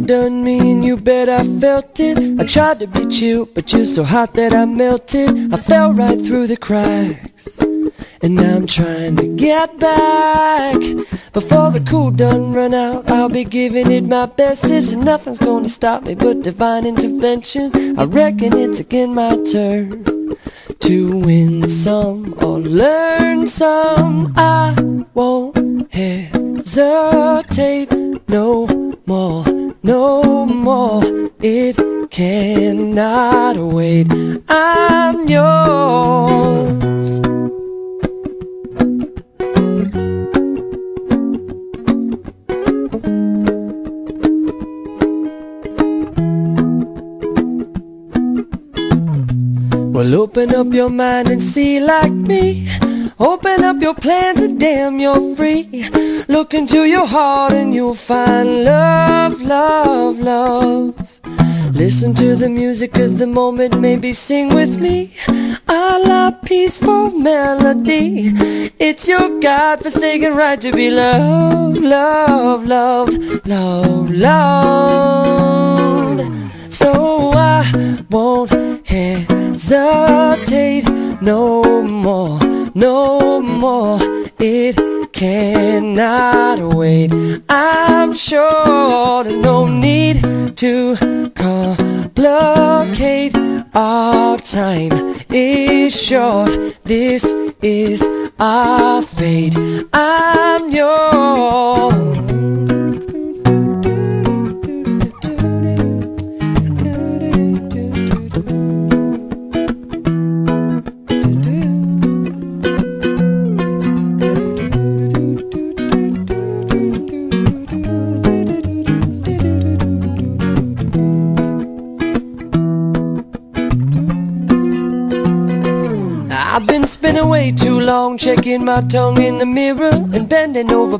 undone me and you bet I felt it. I tried to be chill, but you're so hot that I melted. I fell right through the cracks, and now I'm trying to get back. Before the cool done run out, I'll be giving it my bestest, and nothing's gonna stop me but divine intervention. I reckon it's again my turn to win some or learn some. I won't hesitate no more, no more. It cannot wait. I'm yours. Well, open up your mind and see like me. Open up your plans and damn, you're free. Look into your heart and you'll find love, love, love. Listen to the music of the moment, maybe sing with me. A la peaceful melody. It's your God-forsaken right to be loved, loved, loved, loved, loved. So I won't hesitate no more, no more. It cannot wait. I'm sure there's no need to complicate. Our time is short. This is our fate. I'm yours. I've been spinning way too long, checking my tongue in the mirror and bending over